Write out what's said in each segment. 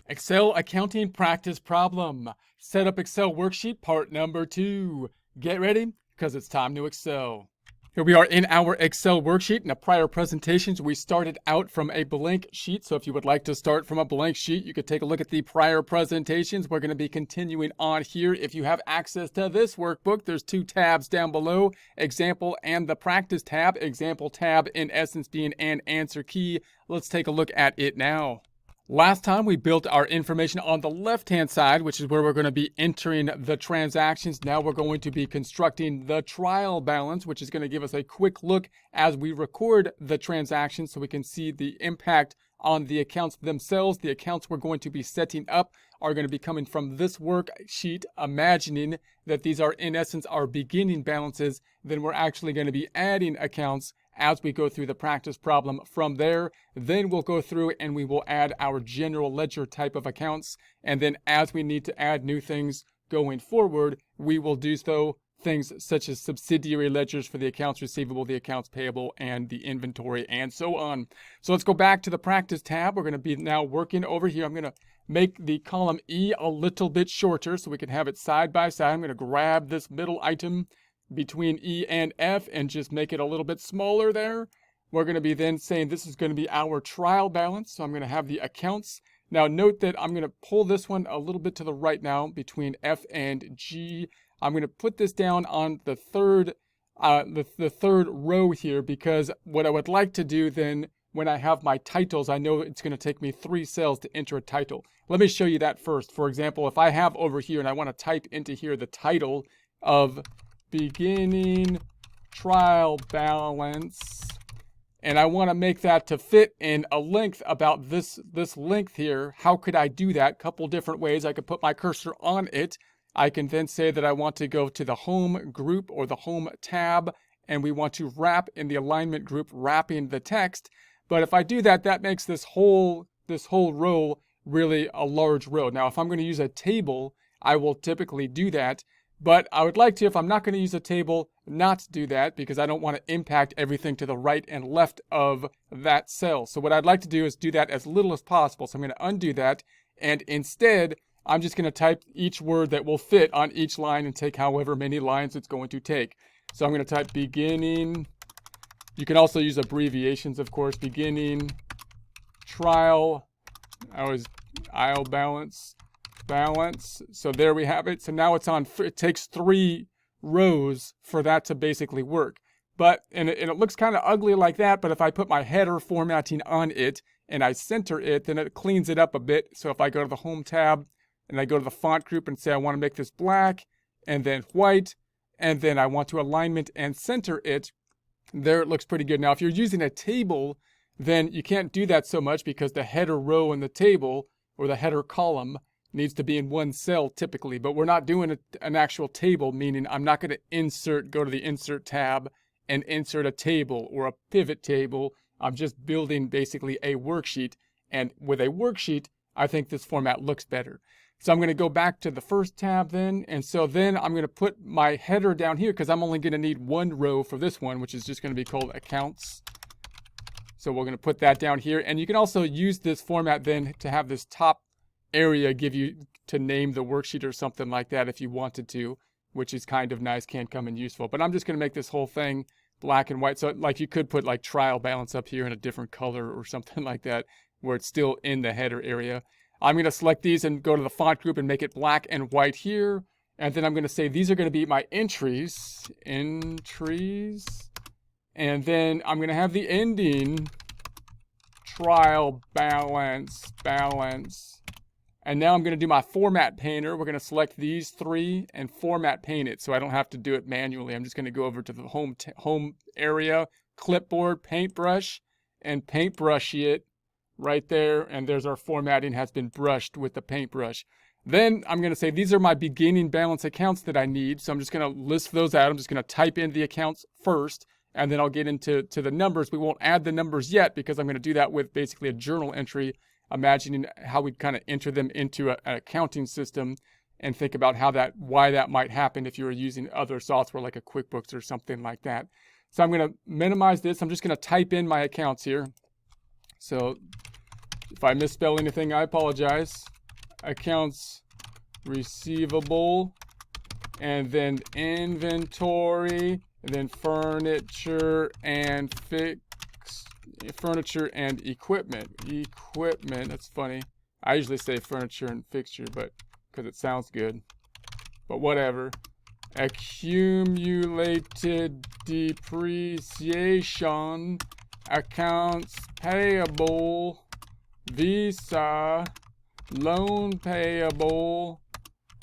Excel accounting practice problem. Set up Excel worksheet part number 2. Get ready, because it's time to excel. Here we are in our Excel worksheet. In the prior presentations, we started out from a blank sheet. So if you would like to start from a blank sheet, you could take a look at the prior presentations. We're going to be continuing on here. If you have access to this workbook, there's 2 tabs down below, example and the practice tab. Example tab in essence being an answer key. Let's take a look at it now. Last time we built our information on the left-hand side, which is where we're going to be entering the transactions. Now we're going to be constructing the trial balance, which is going to give us a quick look as we record the transactions so we can see the impact on the accounts themselves. The accounts we're going to be setting up are going to be coming from this worksheet, imagining that these are in essence our beginning balances. Then we're actually going to be adding accounts as we go through the practice problem from there. Then we'll go through and we will add our general ledger type of accounts. And then as we need to add new things going forward, we will do so. Things such as subsidiary ledgers for the accounts receivable, the accounts payable, and the inventory, and so on. So let's go back to the practice tab. We're going to be now working over here. I'm going to make the column E a little bit shorter so we can have it side by side. I'm going to grab this middle item between E and F and just make it a little bit smaller there. We're going to be then saying this is going to be our trial balance. So I'm going to have the accounts. Now note that I'm going to pull this one a little bit to the right now between F and G. I'm going to put this down on the third row here, because what I would like to do then when I have my titles, I know it's going to take me 3 cells to enter a title. Let me show you that first. For example, if I have over here and I want to type into here the title of beginning trial balance, and I want to make that to fit in a length about this length here, how could I do that? Couple different ways. I could put my cursor on it. I can then say that I want to go to the home group or the home tab, and we want to wrap in the alignment group, wrapping the text. But if I do that, that makes this whole row really a large row. Now, if I'm going to use a table, I will typically do that. But I would like to, if I'm not going to use a table, not do that, because I don't want to impact everything to the right and left of that cell. So what I'd like to do is do that as little as possible. So I'm going to undo that, and instead, I'm just going to type each word that will fit on each line and take however many lines it's going to take. So I'm going to type beginning. You can also use abbreviations, of course. Beginning trial. I'll balance. So there we have it. So now it's on. It takes 3 rows for that to basically work. But and it looks kind of ugly like that. But if I put my header formatting on it and I center it, then it cleans it up a bit. So if I go to the home tab and I go to the font group and say I want to make this black and then white, and then I want to alignment and center it, there it looks pretty good. Now, if you're using a table, then you can't do that so much because the header row in the table or the header column needs to be in one cell typically. But we're not doing an actual table, meaning I'm not going to go to the insert tab and insert a table or a pivot table. I'm just building basically a worksheet. And with a worksheet, I think this format looks better. So I'm going to go back to the first tab then. And so then I'm going to put my header down here because I'm only going to need 1 row for this one, which is just going to be called accounts. So we're going to put that down here. And you can also use this format then to have this top area give you to name the worksheet or something like that if you wanted to, which is kind of nice, can come in useful. But I'm just going to make this whole thing black and white. So like you could put like trial balance up here in a different color or something like that where it's still in the header area. I'm going to select these and go to the font group and make it black and white here. And then I'm going to say these are going to be my entries. And then I'm going to have the ending trial balance. And now I'm going to do my format painter. We're going to select these 3 and format paint it so I don't have to do it manually. I'm just going to go over to the home area, clipboard, paintbrush, and paintbrush it. Right there, and there's our formatting has been brushed with the paintbrush. Then I'm going to say these are my beginning balance accounts that I need. So I'm just going to list those out. I'm just going to type in the accounts first, and then I'll get into the numbers. We won't add the numbers yet because I'm going to do that with basically a journal entry, imagining how we'd kind of enter them into an accounting system and think about why that might happen if you were using other software like a QuickBooks or something like that. So I'm going to minimize this. I'm just going to type in my accounts here. So if I misspell anything, I apologize. accounts receivable, and then inventory, and then furniture and equipment. That's funny. I usually say furniture and fixture, but because it sounds good. But whatever. Accumulated depreciation, accounts payable, Visa, loan payable,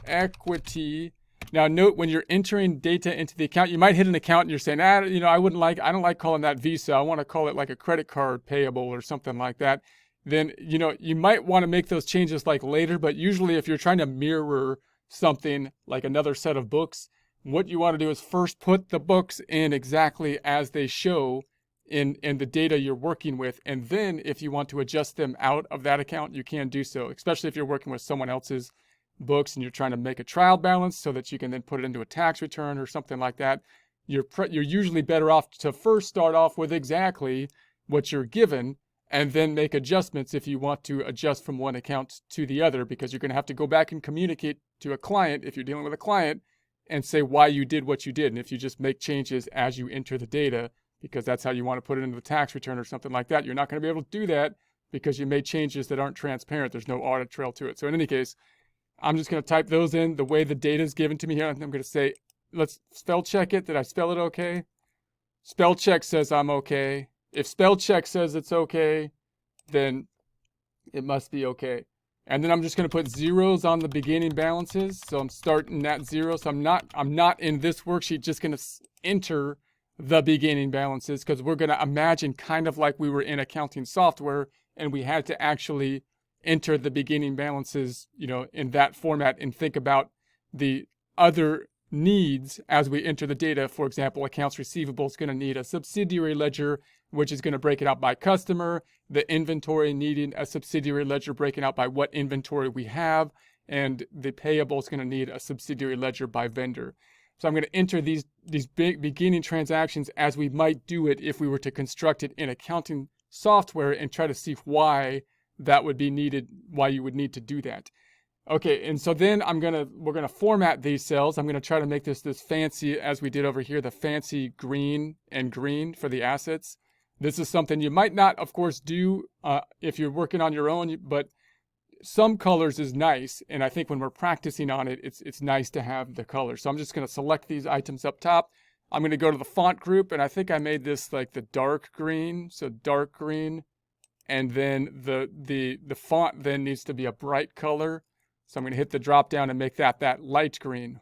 equity. Now note, when you're entering data into the account, you might hit an account and you're saying, I don't like calling that Visa. I want to call it like a credit card payable or something like that. Then, you might want to make those changes like later, but usually if you're trying to mirror something like another set of books, what you want to do is first put the books in exactly as they show in the data you're working with. And then if you want to adjust them out of that account, you can do so, especially if you're working with someone else's books and you're trying to make a trial balance so that you can then put it into a tax return or something like that. You're usually better off to first start off with exactly what you're given and then make adjustments if you want to adjust from one account to the other, because you're going to have to go back and communicate to a client if you're dealing with a client and say why you did what you did. And if you just make changes as you enter the data, because that's how you want to put it into the tax return or something like that, you're not going to be able to do that because you made changes that aren't transparent. There's no audit trail to it. So in any case, I'm just going to type those in the way the data is given to me here. I'm going to say, let's spell check it. Did I spell it okay? Spell check says I'm okay. If spell check says it's okay, then it must be okay. And then I'm just going to put zeros on the beginning balances. So I'm starting at 0. So I'm not in this worksheet just going to enter the beginning balances, because we're going to imagine kind of like we were in accounting software and we had to actually enter the beginning balances, in that format, and think about the other needs as we enter the data. For example, accounts receivable is going to need a subsidiary ledger, which is going to break it out by customer, the inventory needing a subsidiary ledger breaking out by what inventory we have, and the payable is going to need a subsidiary ledger by vendor. So I'm going to enter these big beginning transactions as we might do it if we were to construct it in accounting software, and try to see why that would be needed, why you would need to do that. Okay, and so then we're gonna format these cells. I'm gonna try to make this fancy as we did over here, the fancy green and green for the assets. This is something you might not, of course, do if you're working on your own, but some colors is nice, and I think when we're practicing on it, it's nice to have the colors. So I'm just gonna select these items up top. I'm gonna go to the font group, and I think I made this like the dark green, so dark green, and then the font then needs to be a bright color. So I'm going to hit the drop down and make that light green.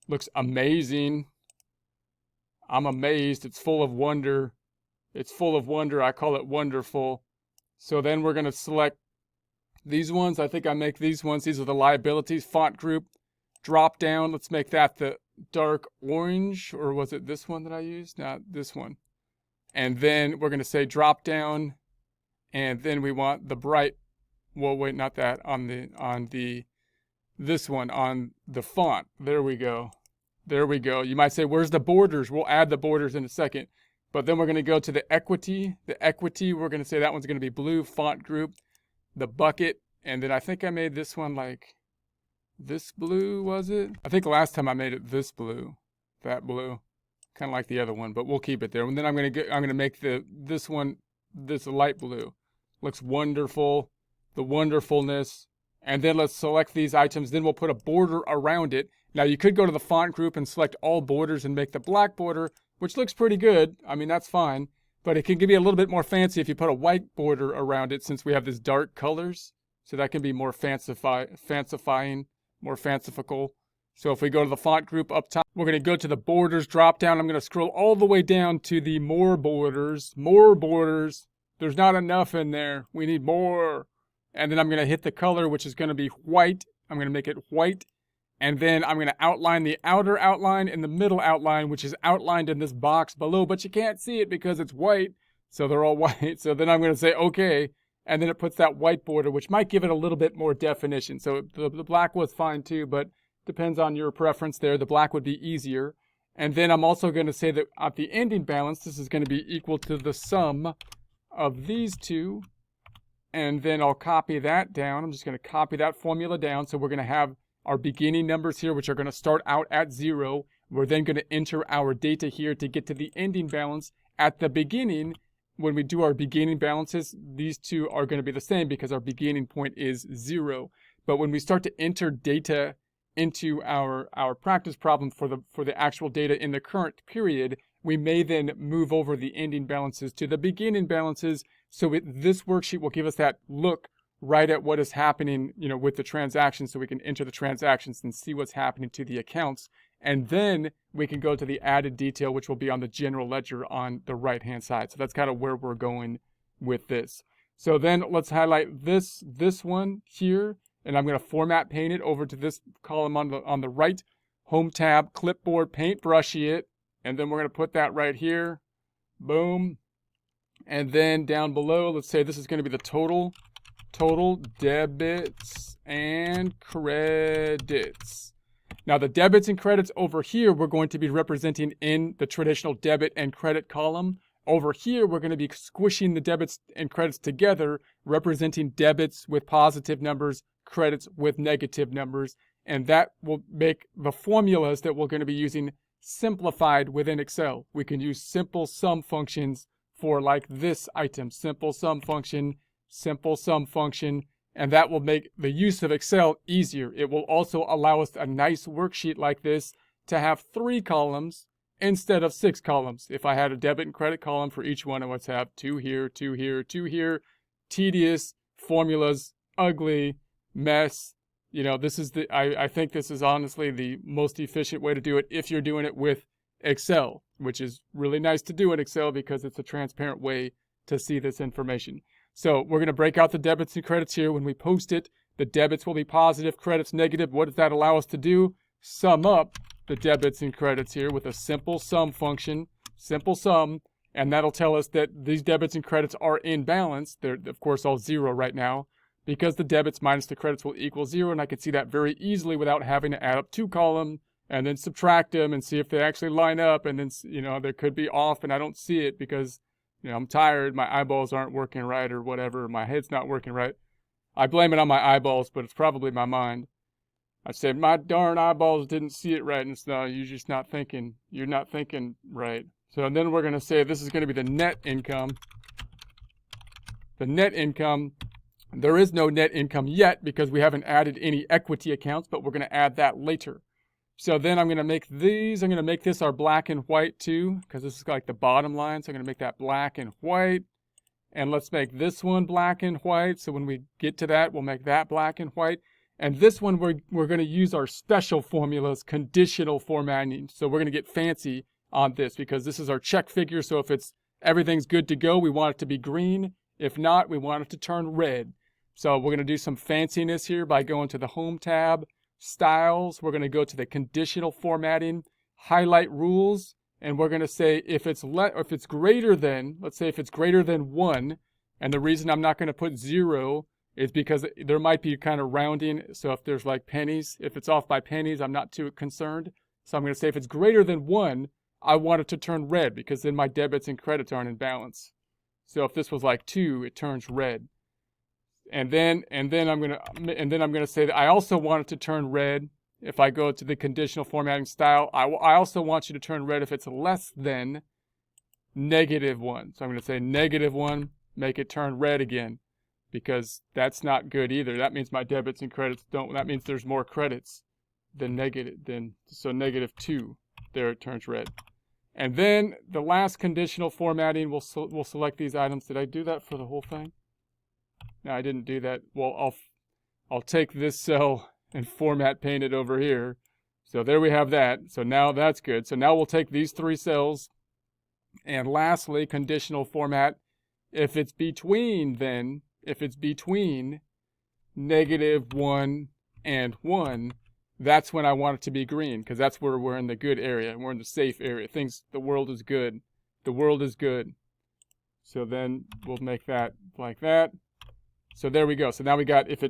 Looks amazing. I'm amazed. It's full of wonder. It's full of wonder. I call it wonderful. So then we're going to select these ones. I think I make these ones. These are the liabilities. Font group. Drop down. Let's make that the dark orange. Or was it this one that I used? Not this one. And then we're going to say drop down. And then we want the bright. Well, wait, not that, this one, on the font. There we go. There we go. You might say, where's the borders? We'll add the borders in a second. But then we're going to go to the equity. The equity, we're going to say that one's going to be blue, font group, the bucket. And then I think I made this one like this blue, was it? I think last time I made it this blue, that blue, kind of like the other one, but we'll keep it there. And then I'm going to make this one, this light blue. Looks wonderful. The wonderfulness. And then let's select these items. Then we'll put a border around it. Now you could go to the font group and select all borders and make the black border, which looks pretty good. I mean, that's fine. But it can be a little bit more fancy if you put a white border around it, since we have these dark colors. So that can be more fancifying, more fanciful. So if we go to the font group up top, we're going to go to the borders drop down. I'm going to scroll all the way down to the more borders. More borders. There's not enough in there. We need more. And then I'm going to hit the color, which is going to be white. I'm going to make it white. And then I'm going to outline the outer outline and the middle outline, which is outlined in this box below. But you can't see it because it's white. So they're all white. So then I'm going to say, okay. And then it puts that white border, which might give it a little bit more definition. So the black was fine too, but depends on your preference there. The black would be easier. And then I'm also going to say that at the ending balance, this is going to be equal to the sum of these two. and then I'll copy that down. I'm just going to copy that formula down. So we're going to have our beginning numbers here, which are going to start out at 0. We're then going to enter our data here to get to the ending balance. At the beginning, when we do our beginning balances, these two are going to be the same because our beginning point is 0. But when we start to enter data into our practice problem for the actual data in the current period, we may then move over the ending balances to the beginning balances. So this worksheet will give us that look right at what is happening, with the transactions, so we can enter the transactions and see what's happening to the accounts. And then we can go to the added detail, which will be on the general ledger on the right-hand side. So that's kind of where we're going with this. So then let's highlight this one here, and I'm going to format paint it over to this column on the right. Home tab, clipboard, paintbrushy it, and then we're going to put that right here. Boom. And then down below, let's say this is going to be the total debits and credits. Now the debits and credits over here, we're going to be representing in the traditional debit and credit column. Over here, we're going to be squishing the debits and credits together, representing debits with positive numbers, credits with negative numbers. And that will make the formulas that we're going to be using simplified within Excel. We can use simple sum functions for like this item, simple sum function, and that will make the use of Excel easier. It will also allow us a nice worksheet like this to have 3 columns instead of 6 columns. If I had a debit and credit column for each one, I would have 2 here, 2 here, 2 here. Tedious, formulas, ugly, mess. This is I think this is honestly the most efficient way to do it if you're doing it with Excel, which is really nice to do in Excel because it's a transparent way to see this information. So we're going to break out the debits and credits here. When we post it, the debits will be positive, credits negative. What does that allow us to do? Sum up the debits and credits here with a simple sum function, simple sum, and that'll tell us that these debits and credits are in balance. They're, of course, all 0 right now because the debits minus the credits will equal 0, and I can see that very easily without having to add up 2 columns and then subtract them and see if they actually line up, and then, they could be off and I don't see it because I'm tired, my eyeballs aren't working right or whatever, my head's not working right. I blame it on my eyeballs, but it's probably my mind. I said, my darn eyeballs didn't see it right, and it's no, you're just not thinking. You're not thinking right. So then we're going to say this is going to be the net income. The net income, there is no net income yet because we haven't added any equity accounts, but we're going to add that later. So then I'm going to make these, I'm going to make this our black and white too, because this is like the bottom line. So I'm going to make that black and white. And let's make this one black and white. So when we get to that, we'll make that black and white. And this one, we're going to use our special formulas, conditional formatting. So we're going to get fancy on this because this is our check figure. So if everything's good to go, we want it to be green. If not, we want it to turn red. So we're going to do some fanciness here by going to the Home tab. Styles, we're going to go to the conditional formatting, highlight rules, and we're going to say if it's greater than, let's say if it's greater than 1, and the reason I'm not going to put 0 is because there might be kind of rounding, so if there's like pennies, if it's off by pennies, I'm not too concerned. So I'm going to say if it's greater than 1, I want it to turn red because then my debits and credits aren't in balance. So if this was like 2, it turns red. And then I'm gonna say that I also want it to turn red. If I go to the conditional formatting style, I also want you to turn red if it's less than -1. So I'm gonna say -1, make it turn red again, because that's not good either. That means my debits and credits don't. That means there's more credits than negative. So -2. There it turns red. And then the last conditional formatting, we'll select these items. Did I do that for the whole thing? No, I didn't do that. Well, I'll take this cell and format paint it over here. So there we have that. So now that's good. So now we'll take these 3 cells. And lastly, conditional format. If it's between -1 and 1, that's when I want it to be green, because that's where we're in the good area. We're in the safe area. The world is good. The world is good. So then we'll make that like that. So there we go. So now we got, if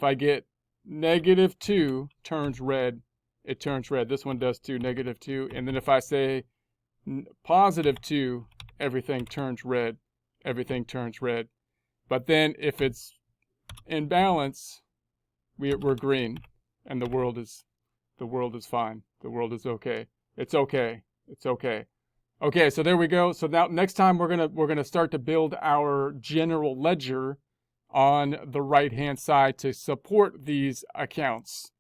I get -2 turns red, it turns red. This one does too, -2. And then if I say +2, everything turns red. Everything turns red. But then if it's in balance, we're green, and the world is fine. The world is okay. It's okay. It's okay. Okay, so there we go. So now next time we're gonna start to build our general ledger on the right hand side to support these accounts.